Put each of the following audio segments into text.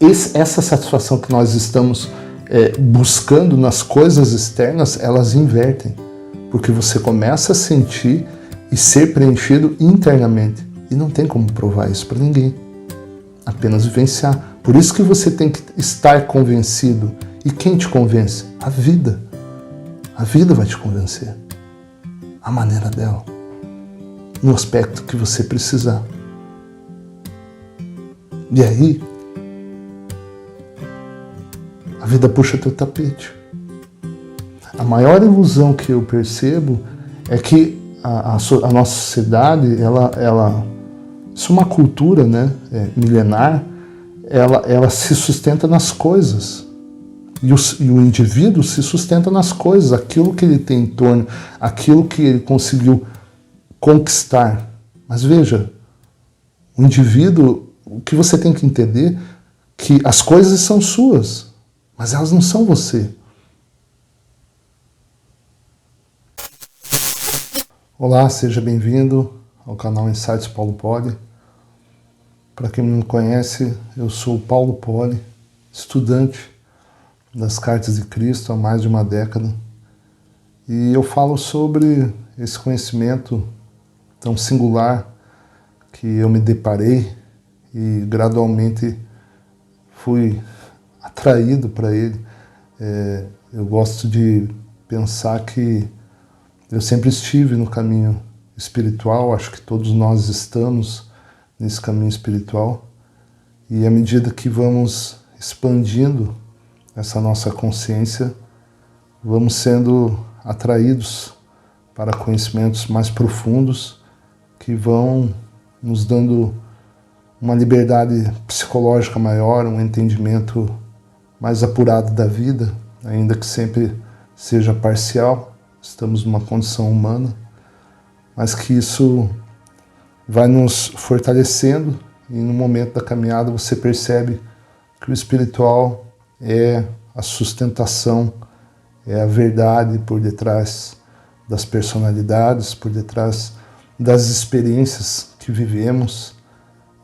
essa satisfação que nós estamos buscando nas coisas externas, elas invertem, porque você começa a sentir e ser preenchido internamente, e não tem como provar isso para ninguém, apenas vivenciar. Por isso que você tem que estar convencido. E quem te convence? A vida. A vida vai te convencer, a maneira dela, no aspecto que você precisar. E aí, a vida puxa teu tapete. A maior ilusão que eu percebo é que a nossa sociedade, isso é uma cultura, né, milenar, ela se sustenta nas coisas. E o indivíduo se sustenta nas coisas, aquilo que ele tem em torno, aquilo que ele conseguiu conquistar. Mas veja, o indivíduo, o que você tem que entender, que as coisas são suas, mas elas não são você. Olá, seja bem-vindo ao canal Insights Paulo Poli. Para quem não me conhece, eu sou o Paulo Poli, estudante das Cartas de Cristo há mais de uma década. E eu falo sobre esse conhecimento tão singular que eu me deparei e gradualmente fui atraído para ele. Eu gosto de pensar que eu sempre estive no caminho espiritual, acho que todos nós estamos nesse caminho espiritual, e à medida que vamos expandindo essa nossa consciência, vamos sendo atraídos para conhecimentos mais profundos que vão nos dando uma liberdade psicológica maior, um entendimento mais apurado da vida, ainda que sempre seja parcial, estamos numa condição humana, mas que isso vai nos fortalecendo e no momento da caminhada você percebe que o espiritual é a sustentação, é a verdade por detrás das personalidades, por detrás das experiências que vivemos.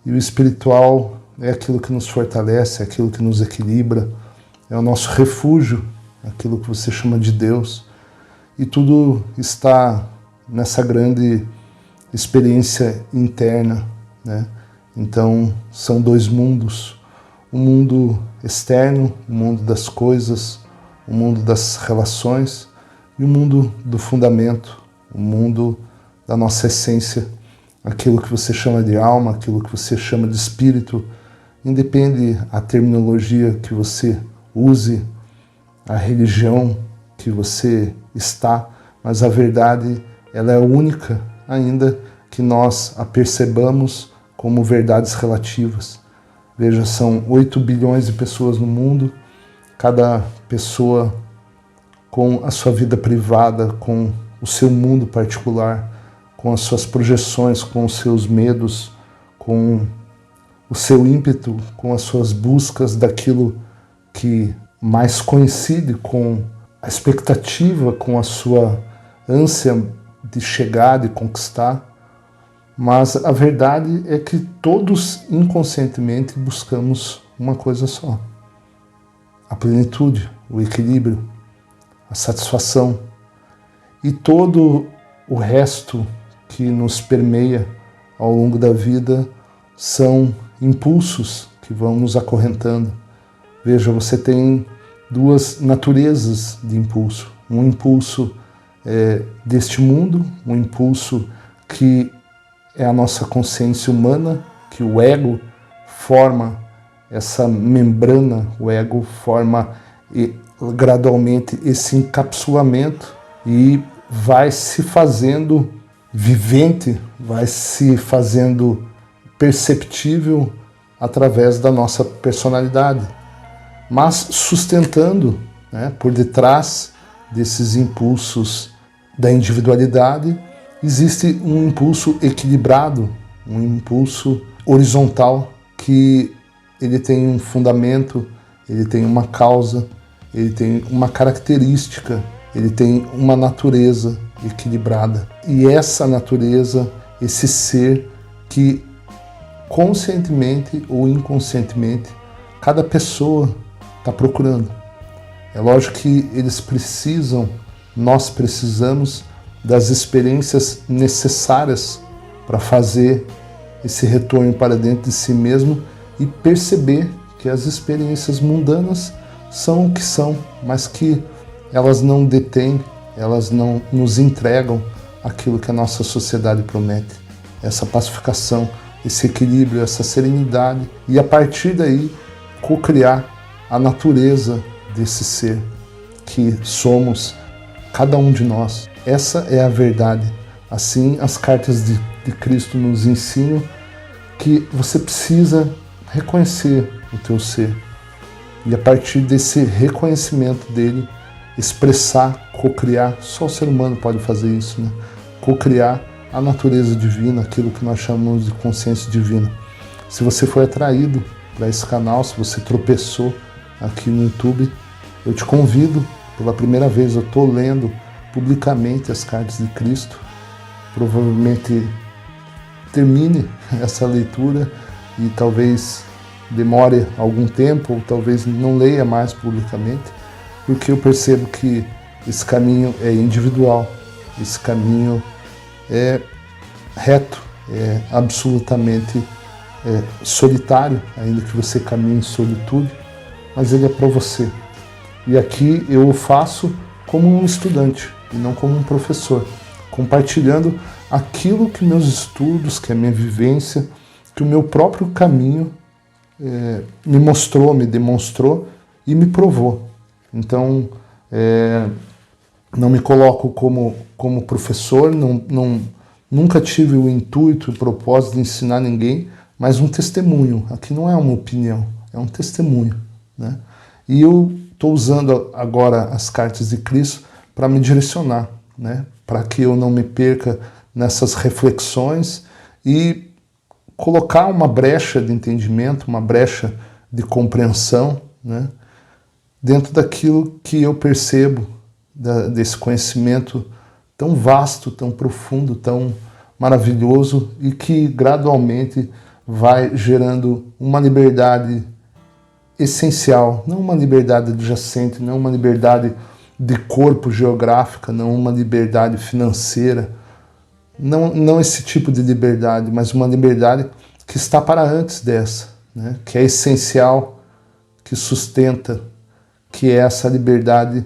E o espiritual é aquilo que nos fortalece, é aquilo que nos equilibra, é o nosso refúgio, aquilo que você chama de Deus. E tudo está nessa grande experiência interna, né? Então, são dois mundos. O mundo externo, o mundo das coisas, o mundo das relações e o mundo do fundamento, o mundo da nossa essência, aquilo que você chama de alma, aquilo que você chama de espírito, independe a terminologia que você use, a religião que você está, mas a verdade ela é única, ainda que nós a percebamos como verdades relativas. Veja, são 8 bilhões de pessoas no mundo, cada pessoa com a sua vida privada, com o seu mundo particular, com as suas projeções, com os seus medos, com o seu ímpeto, com as suas buscas daquilo que mais coincide com a expectativa, com a sua ânsia de chegar, de conquistar. Mas a verdade é que todos inconscientemente buscamos uma coisa só: a plenitude, o equilíbrio, a satisfação. E todo o resto que nos permeia ao longo da vida são impulsos que vão nos acorrentando. Veja, você tem duas naturezas de impulso. Um impulso deste mundo, um impulso que é a nossa consciência humana, que o ego forma essa membrana, o ego forma gradualmente esse encapsulamento e vai se fazendo vivente, vai se fazendo perceptível através da nossa personalidade, mas sustentando, né, por detrás desses impulsos da individualidade, existe um impulso equilibrado, um impulso horizontal, que ele tem um fundamento, ele tem uma causa, ele tem uma característica, ele tem uma natureza equilibrada. E essa natureza, esse ser que conscientemente ou inconscientemente cada pessoa está procurando. É lógico que nós precisamos das experiências necessárias para fazer esse retorno para dentro de si mesmo e perceber que as experiências mundanas são o que são, mas que elas não detêm, elas não nos entregam aquilo que a nossa sociedade promete. Essa pacificação, esse equilíbrio, essa serenidade, e a partir daí co-criar a natureza desse ser que somos, cada um de nós. Essa é a verdade. Assim, as cartas de Cristo nos ensinam que você precisa reconhecer o teu ser e a partir desse reconhecimento dele, expressar, co-criar. Só o ser humano pode fazer isso, né? Co-criar a natureza divina, aquilo que nós chamamos de consciência divina. Se você foi atraído para esse canal, se você tropeçou aqui no YouTube, eu te convido, pela primeira vez eu estou lendo publicamente as cartas de Cristo. Provavelmente termine essa leitura e talvez demore algum tempo, ou talvez não leia mais publicamente, porque eu percebo que esse caminho é individual, esse caminho é reto, é absolutamente solitário, ainda que você caminhe em solitude, mas ele é para você. E aqui eu o faço como um estudante e não como um professor, compartilhando aquilo que meus estudos, que a minha vivência, que o meu próprio caminho me mostrou, me demonstrou e me provou. Então, não me coloco como professor, nunca tive o intuito e o propósito de ensinar ninguém, mas um testemunho. Aqui não é uma opinião, é um testemunho, né? E eu estou usando agora as cartas de Cristo para me direcionar, né? Para que eu não me perca nessas reflexões e colocar uma brecha de entendimento, uma brecha de compreensão, né? Dentro daquilo que eu percebo, desse conhecimento tão vasto, tão profundo, tão maravilhoso e que gradualmente vai gerando uma liberdade essencial, não uma liberdade adjacente, não uma liberdade de corpo geográfica, não uma liberdade financeira, não esse tipo de liberdade, mas uma liberdade que está para antes dessa, né? Que é essencial, que sustenta, que é essa liberdade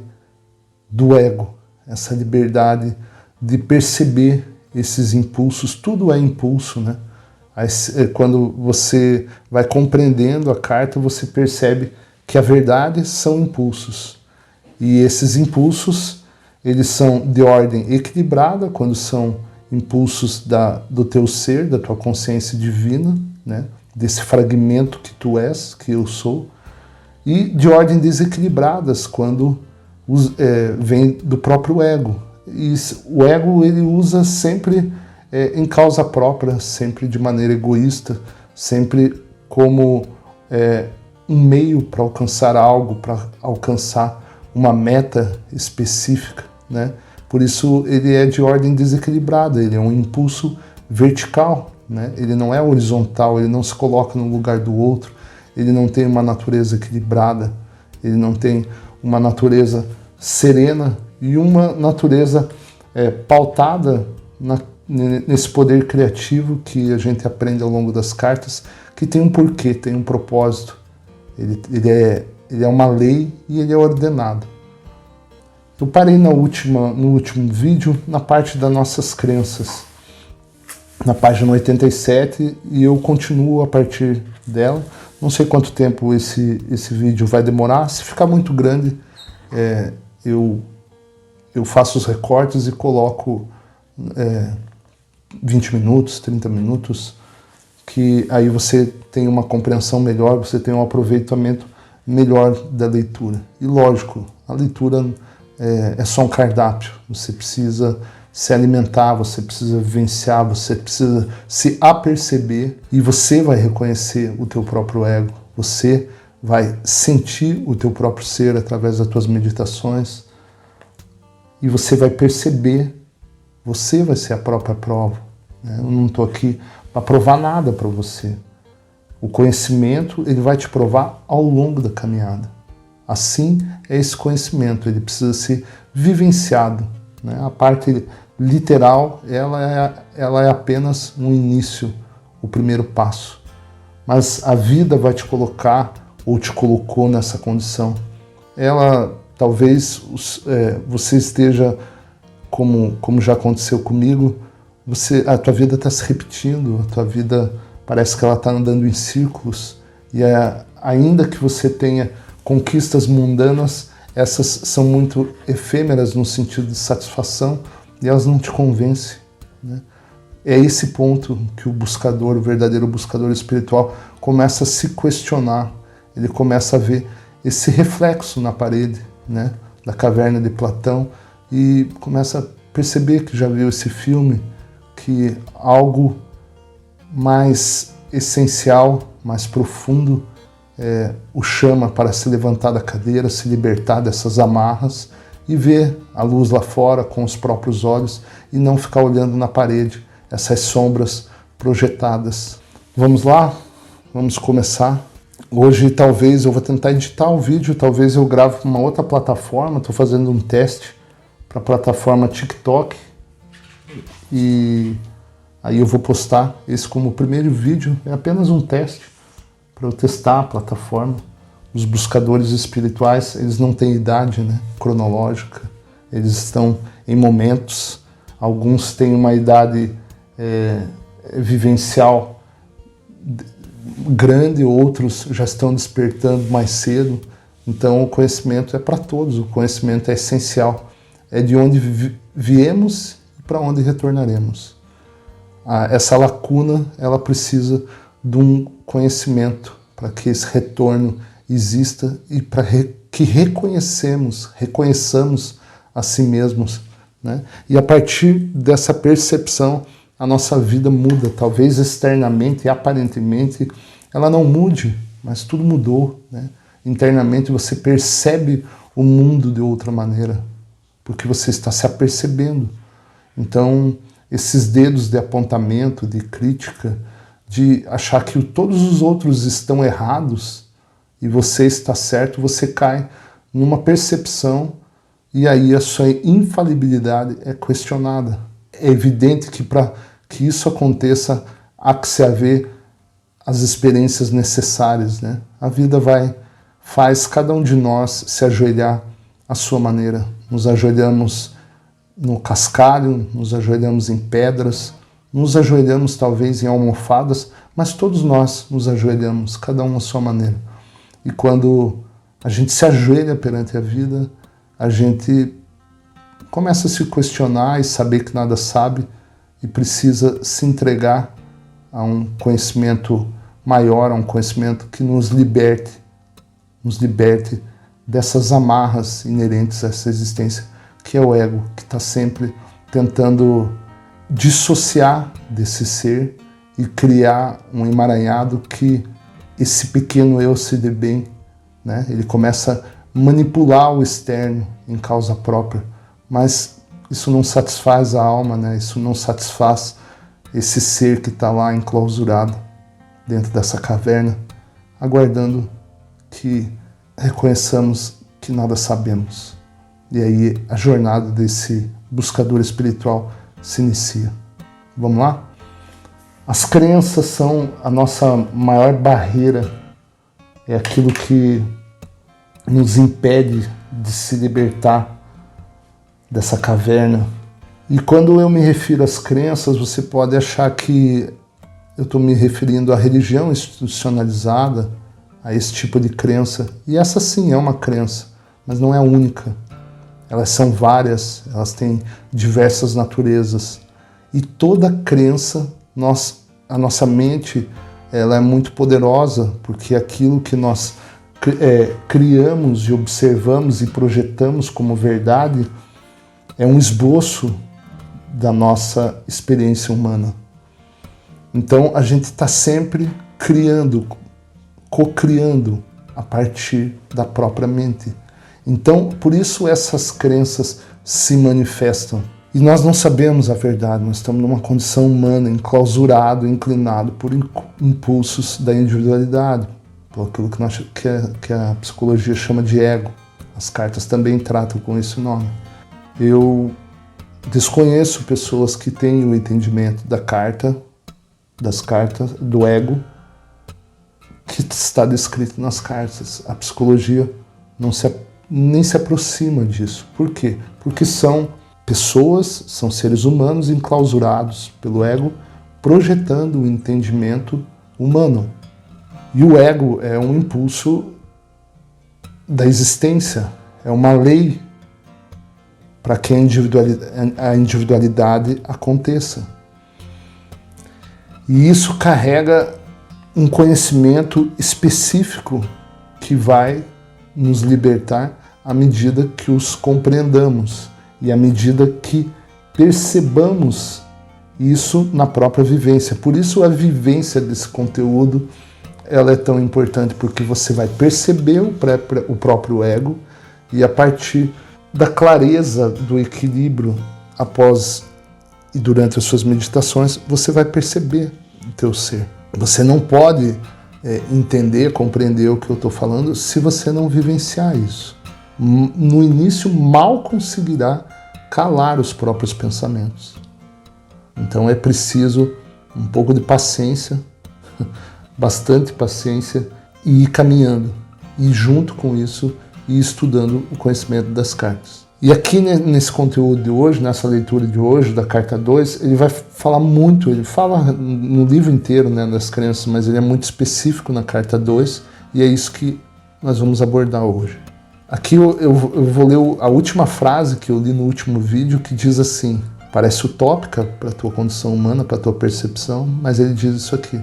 do ego, essa liberdade de perceber esses impulsos. Tudo é impulso, né? Quando você vai compreendendo a carta, você percebe que a verdade são impulsos. E esses impulsos, eles são de ordem equilibrada, quando são impulsos do teu ser, da tua consciência divina, né? Desse fragmento que tu és, que eu sou, e de ordem desequilibradas, quando vem do próprio ego. E o ego ele usa sempre em causa própria, sempre de maneira egoísta, sempre como um meio para alcançar algo, para alcançar uma meta específica, né? Por isso ele é de ordem desequilibrada, ele é um impulso vertical, né? Ele não é horizontal, ele não se coloca no lugar do outro, ele não tem uma natureza equilibrada, ele não tem uma natureza serena e uma natureza pautada nesse poder criativo que a gente aprende ao longo das cartas, que tem um porquê, tem um propósito. Ele é uma lei e ele é ordenado. Eu parei no último vídeo na parte das nossas crenças, na página 87, e eu continuo a partir dela. Não sei quanto tempo esse vídeo vai demorar. Se ficar muito grande, eu faço os recortes e coloco 20 minutos, 30 minutos, que aí você tem uma compreensão melhor, você tem um aproveitamento melhor da leitura. E lógico, a leitura é só um cardápio, você precisa se alimentar, você precisa vivenciar, você precisa se aperceber e você vai reconhecer o teu próprio ego, você vai sentir o teu próprio ser através das tuas meditações e você vai perceber, você vai ser a própria prova, né? Eu não estou aqui para provar nada para você. O conhecimento, ele vai te provar ao longo da caminhada. Assim é esse conhecimento, ele precisa ser vivenciado, né? A parte literal, ela é apenas um início, o primeiro passo. Mas a vida vai te colocar, ou te colocou nessa condição. Ela, talvez, você esteja, como já aconteceu comigo, a tua vida está se repetindo, a tua vida parece que ela está andando em círculos, e ainda que você tenha conquistas mundanas, essas são muito efêmeras no sentido de satisfação, e elas não te convencem, né? É esse ponto que o buscador, o verdadeiro buscador espiritual, começa a se questionar. Ele começa a ver esse reflexo na parede, né, da caverna de Platão, e começa a perceber que já viu esse filme, que algo mais essencial, mais profundo, o chama para se levantar da cadeira, se libertar dessas amarras e ver a luz lá fora com os próprios olhos e não ficar olhando na parede essas sombras projetadas. Vamos lá? Vamos começar. Hoje talvez eu vou tentar editar o vídeo, talvez eu grave para uma outra plataforma, estou fazendo um teste para a plataforma TikTok e aí eu vou postar esse como primeiro vídeo, é apenas um teste para eu testar a plataforma. Os buscadores espirituais, eles não têm idade, né, cronológica, eles estão em momentos, alguns têm uma idade vivencial grande, outros já estão despertando mais cedo. Então o conhecimento é para todos, o conhecimento é essencial, é de onde viemos e para onde retornaremos. Essa lacuna, ela precisa de um conhecimento para que esse retorno exista e para que reconheçamos a si mesmos, né? E a partir dessa percepção, a nossa vida muda. Talvez externamente e aparentemente ela não mude, mas tudo mudou, né? Internamente você percebe o mundo de outra maneira, porque você está se apercebendo. Então, esses dedos de apontamento, de crítica, de achar que todos os outros estão errados e você está certo, você cai numa percepção e aí a sua infalibilidade é questionada. É evidente que para que isso aconteça, há que se haver as experiências necessárias, né? A vida faz cada um de nós se ajoelhar à sua maneira. Nos ajoelhamos no cascalho, nos ajoelhamos em pedras, nos ajoelhamos talvez em almofadas, mas todos nós nos ajoelhamos, cada um à sua maneira. E quando a gente se ajoelha perante a vida, a gente começa a se questionar e saber que nada sabe e precisa se entregar a um conhecimento maior, a um conhecimento que nos liberte dessas amarras inerentes a essa existência, que é o ego, que está sempre tentando dissociar desse ser e criar um emaranhado que esse pequeno eu se dê bem, né? Ele começa a manipular o externo em causa própria, mas isso não satisfaz a alma, né? Isso não satisfaz esse ser que está lá enclausurado dentro dessa caverna, aguardando que reconheçamos que nada sabemos. E aí a jornada desse buscador espiritual se inicia. Vamos lá? As crenças são a nossa maior barreira, é aquilo que nos impede de se libertar dessa caverna. E quando eu me refiro às crenças, você pode achar que eu estou me referindo à religião institucionalizada, a esse tipo de crença. E essa sim é uma crença, mas não é a única. Elas são várias, elas têm diversas naturezas. E toda crença, a nossa mente, ela é muito poderosa, porque aquilo que nós criamos e observamos e projetamos como verdade é um esboço da nossa experiência humana. Então a gente está sempre criando, co-criando a partir da própria mente. Então, por isso essas crenças se manifestam. E nós não sabemos a verdade, nós estamos numa condição humana, enclausurado, inclinado por impulsos da individualidade, por aquilo que a psicologia chama de ego. As cartas também tratam com esse nome. Eu desconheço pessoas que têm o entendimento das cartas, do ego, que está descrito nas cartas. A psicologia nem se aproxima disso. Por quê? Porque são pessoas, são seres humanos enclausurados pelo ego, projetando o entendimento humano. E o ego é um impulso da existência, é uma lei para que a individualidade aconteça. E isso carrega um conhecimento específico que vai nos libertar à medida que os compreendamos e à medida que percebamos isso na própria vivência. Por isso a vivência desse conteúdo ela é tão importante, porque você vai perceber o próprio ego e a partir da clareza do equilíbrio após e durante as suas meditações, você vai perceber o teu ser. Você não pode entender, compreender o que eu estou falando se você não vivenciar isso. No início, mal conseguirá calar os próprios pensamentos. Então é preciso um pouco de paciência, bastante paciência, e ir caminhando. E junto com isso, ir estudando o conhecimento das cartas. E aqui nesse conteúdo de hoje, nessa leitura de hoje, da carta 2, ele vai falar muito, ele fala no livro inteiro, né, das crenças, mas ele é muito específico na carta 2, e é isso que nós vamos abordar hoje. Aqui eu vou ler a última frase que eu li no último vídeo, que diz assim, parece utópica para a tua condição humana, para a tua percepção, mas ele diz isso aqui.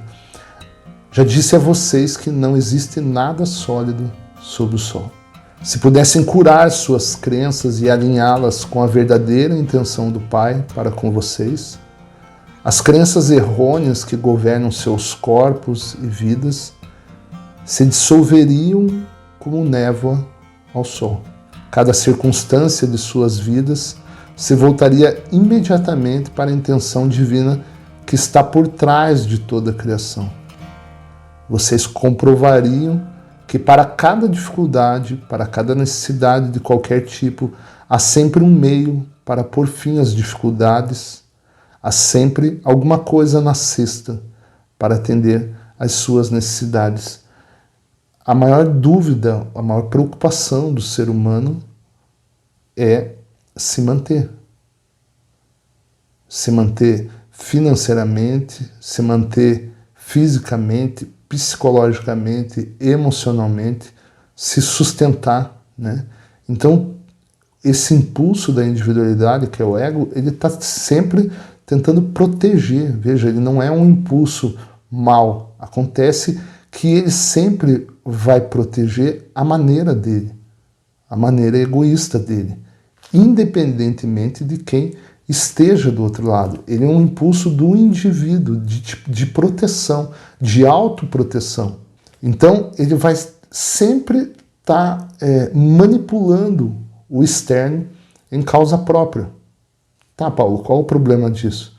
Já disse a vocês que não existe nada sólido sob o sol. Se pudessem curar suas crenças e alinhá-las com a verdadeira intenção do Pai para com vocês, as crenças errôneas que governam seus corpos e vidas se dissolveriam como névoa ao sol. Cada circunstância de suas vidas se voltaria imediatamente para a intenção divina que está por trás de toda a criação. Vocês comprovariam que para cada dificuldade, para cada necessidade de qualquer tipo, há sempre um meio para pôr fim às dificuldades, há sempre alguma coisa na cesta para atender às suas necessidades. A maior dúvida, a maior preocupação do ser humano é se manter. Se manter financeiramente, se manter fisicamente, psicologicamente, emocionalmente, se sustentar, né? Então, esse impulso da individualidade, que é o ego, ele está sempre tentando proteger. Veja, ele não é um impulso mau. Acontece que ele sempre vai proteger a maneira dele, a maneira egoísta dele, independentemente de quem esteja do outro lado. Ele é um impulso do indivíduo, de proteção, de autoproteção. Então, ele vai sempre estar manipulando o externo em causa própria. Tá, Paulo, qual o problema disso?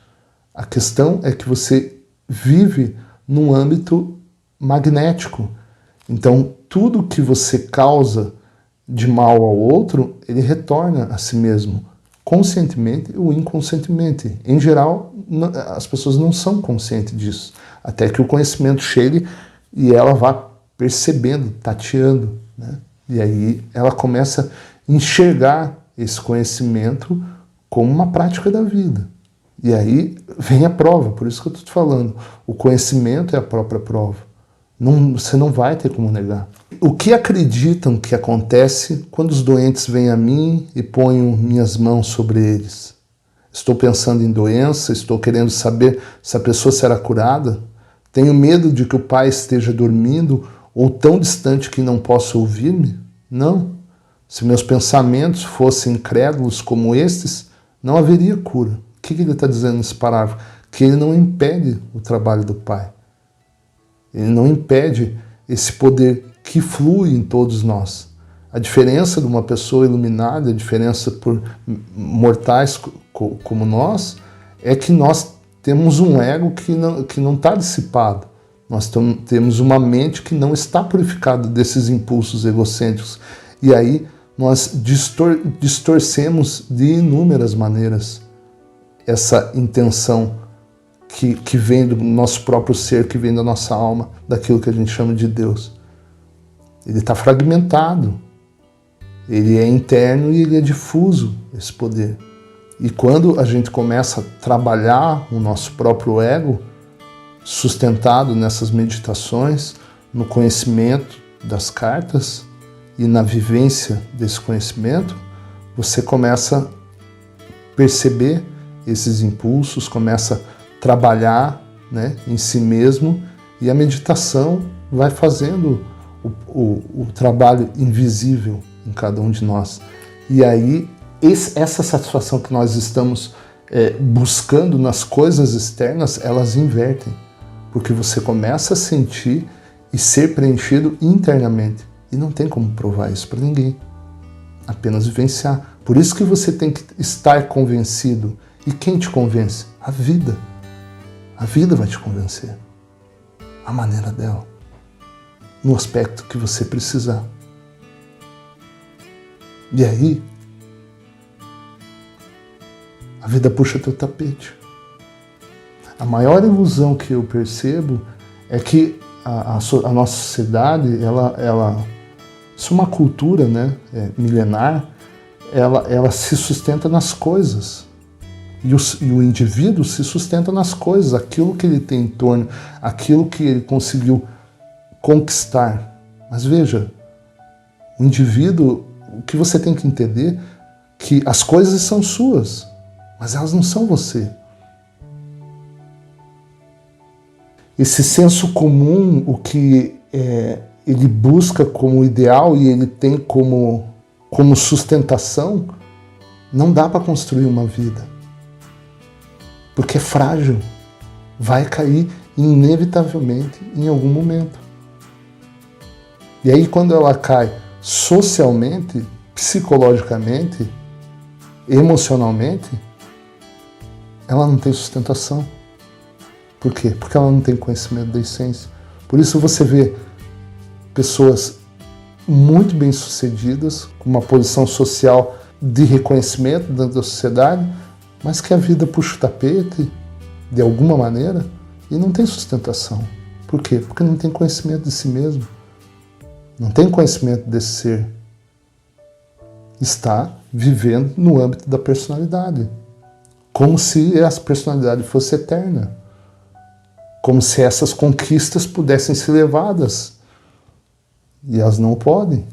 A questão é que você vive num âmbito magnético. Então, tudo que você causa de mal ao outro, ele retorna a si mesmo, conscientemente ou inconscientemente. Em geral, as pessoas não são conscientes disso, até que o conhecimento chegue e ela vá percebendo, tateando, né? E aí ela começa a enxergar esse conhecimento como uma prática da vida. E aí vem a prova, por isso que eu estou te falando. O conhecimento é a própria prova. Você não vai ter como negar. O que acreditam que acontece quando os doentes vêm a mim e ponho minhas mãos sobre eles? Estou pensando em doença, estou querendo saber se a pessoa será curada? Tenho medo de que o pai esteja dormindo ou tão distante que não possa ouvir-me? Não. Se meus pensamentos fossem incrédulos como estes, não haveria cura. O que ele está dizendo nesse parágrafo? Que ele não impede o trabalho do pai. Ele não impede esse poder que flui em todos nós. A diferença de uma pessoa iluminada, a diferença por mortais como nós, é que nós temos um ego que não está dissipado. Nós temos uma mente que não está purificada desses impulsos egocêntricos. E aí nós distorcemos de inúmeras maneiras essa intenção que vem do nosso próprio ser, que vem da nossa alma, daquilo que a gente chama de Deus. Ele está fragmentado, ele é interno e ele é difuso, esse poder. E quando a gente começa a trabalhar o nosso próprio ego, sustentado nessas meditações, no conhecimento das cartas e na vivência desse conhecimento, você começa a perceber esses impulsos, começa a trabalhar, né, em si mesmo, e a meditação vai fazendo o trabalho invisível em cada um de nós. E aí, essa satisfação que nós estamos buscando nas coisas externas, elas invertem, porque você começa a sentir e ser preenchido internamente. E não tem como provar isso para ninguém, apenas vivenciar. Por isso que você tem que estar convencido. E quem te convence? A vida. A vida vai te convencer. A maneira dela. No aspecto que você precisar. E aí, a vida puxa teu tapete. A maior ilusão que eu percebo é que a nossa sociedade, isso é uma cultura, né, milenar, ela se sustenta nas coisas. E o indivíduo se sustenta nas coisas, aquilo que ele tem em torno, aquilo que ele conseguiu conquistar. Mas veja, o indivíduo, o que você tem que entender é que as coisas são suas, mas elas não são você. Esse senso comum, o que ele busca como ideal e ele tem como sustentação, não dá para construir uma vida. Porque é frágil, vai cair inevitavelmente em algum momento. E aí quando ela cai socialmente, psicologicamente, emocionalmente, ela não tem sustentação. Por quê? Porque ela não tem conhecimento da essência. Por isso você vê pessoas muito bem-sucedidas, com uma posição social de reconhecimento dentro da sociedade, mas que a vida puxa o tapete, de alguma maneira, e não tem sustentação. Por quê? Porque não tem conhecimento de si mesmo. Não tem conhecimento desse ser. Está vivendo no âmbito da personalidade. Como se essa personalidade fosse eterna. Como se essas conquistas pudessem ser levadas. E elas não podem.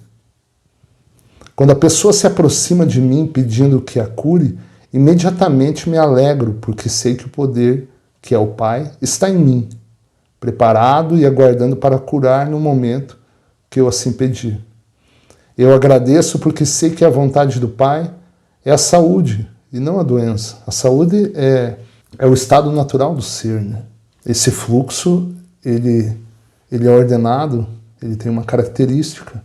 Quando a pessoa se aproxima de mim pedindo que a cure, imediatamente me alegro, porque sei que o poder, que é o Pai, está em mim, preparado e aguardando para curar no momento que eu assim pedir. Eu agradeço porque sei que a vontade do Pai é a saúde e não a doença. A saúde é o estado natural do ser, né? Esse fluxo, ele é ordenado, ele tem uma característica.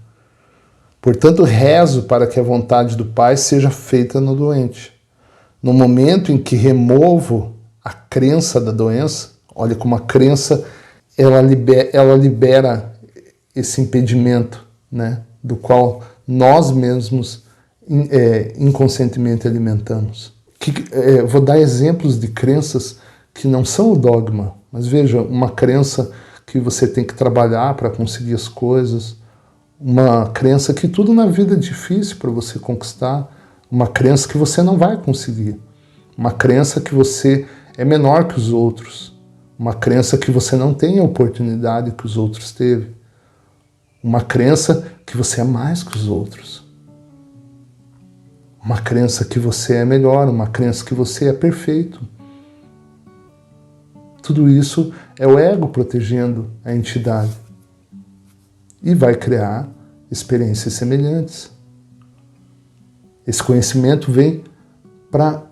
Portanto, rezo para que a vontade do Pai seja feita no doente. No momento em que removo a crença da doença, olha como a crença ela libera esse impedimento, né, do qual nós mesmos inconscientemente alimentamos. Vou dar exemplos de crenças que não são o dogma, mas veja, uma crença que você tem que trabalhar para conseguir as coisas, uma crença que tudo na vida é difícil para você conquistar, uma crença que você não vai conseguir, uma crença que você é menor que os outros, uma crença que você não tem a oportunidade que os outros teve, uma crença que você é mais que os outros, uma crença que você é melhor, uma crença que você é perfeito. Tudo isso é o ego protegendo a entidade e vai criar experiências semelhantes. Esse conhecimento vem para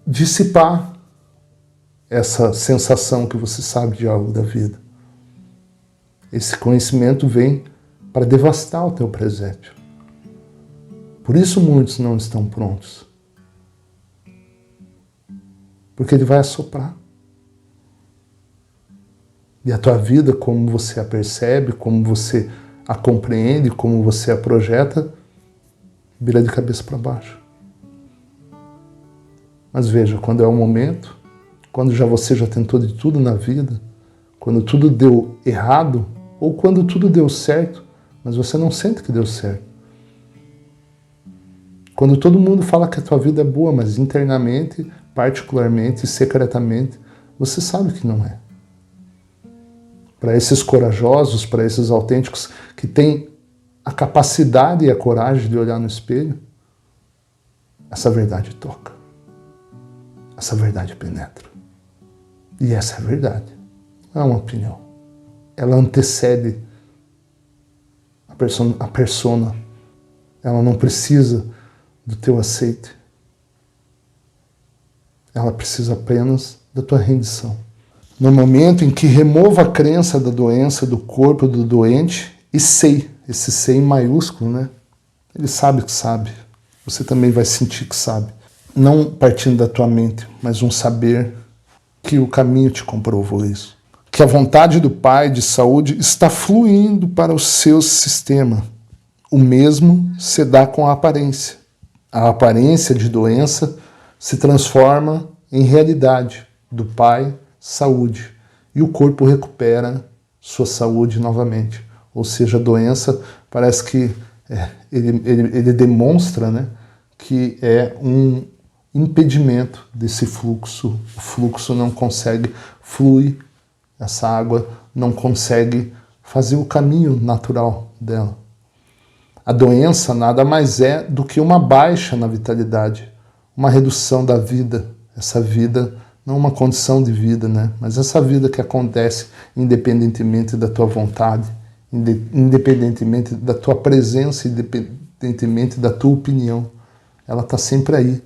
dissipar essa sensação que você sabe de algo da vida. Esse conhecimento vem para devastar o teu presépio. Por isso muitos não estão prontos. porque ele vai assoprar. E a tua vida, como você a percebe, como você a compreende, como você a projeta, vira de cabeça para baixo. Mas veja, quando é o momento, quando você já tentou de tudo na vida, quando tudo deu errado, ou quando tudo deu certo, mas você não sente que deu certo. Quando todo mundo fala que a tua vida é boa, mas internamente, particularmente, secretamente, você sabe que não é. Para esses corajosos, para esses autênticos que têm a capacidade e a coragem de olhar no espelho, essa verdade toca. Essa verdade penetra. E essa é a verdade. Não é uma opinião. Ela antecede a persona. Ela não precisa do teu aceite. Ela precisa apenas da tua rendição. No momento em que remova a crença da doença do corpo do doente e sei, esse sei em maiúsculo, né? Ele sabe que sabe. Você também vai sentir que sabe. Não partindo da tua mente, mas um saber que o caminho te comprovou isso. Que a vontade do Pai de saúde está fluindo para o seu sistema. O mesmo se dá com a aparência. A aparência de doença se transforma em realidade do Pai saúde, e o corpo recupera sua saúde novamente. Ou seja, a doença parece que ele demonstra, né, que é um impedimento desse fluxo. O fluxo não consegue fluir, essa água não consegue fazer o caminho natural dela. A doença nada mais é do que uma baixa na vitalidade, uma redução da vida, essa vida não uma condição de vida, né? Mas essa vida que acontece independentemente da tua vontade, independentemente da tua presença, independentemente da tua opinião, ela está sempre aí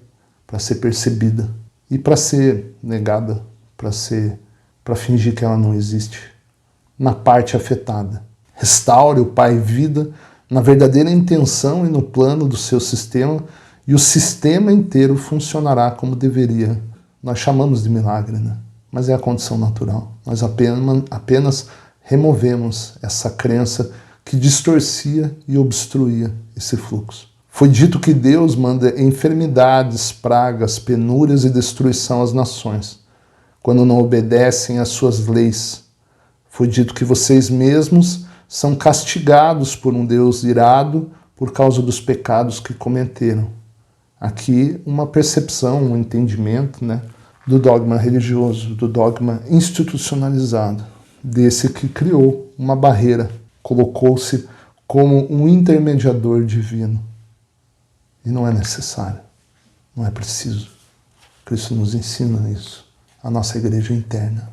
para ser percebida e para ser negada, para fingir que ela não existe, na parte afetada. Restaure o Pai vida na verdadeira intenção e no plano do seu sistema, e o sistema inteiro funcionará como deveria. Nós chamamos de milagre, né? Mas é a condição natural. Nós apenas removemos essa crença que distorcia e obstruía esse fluxo. Foi dito que Deus manda enfermidades, pragas, penúrias e destruição às nações, quando não obedecem às suas leis. Foi dito que vocês mesmos são castigados por um Deus irado por causa dos pecados que cometeram. Aqui uma percepção, um entendimento, né, do dogma religioso, do dogma institucionalizado, desse que criou uma barreira, colocou-se como um intermediador divino. E não é necessário, não é preciso. Cristo nos ensina isso, a nossa igreja interna.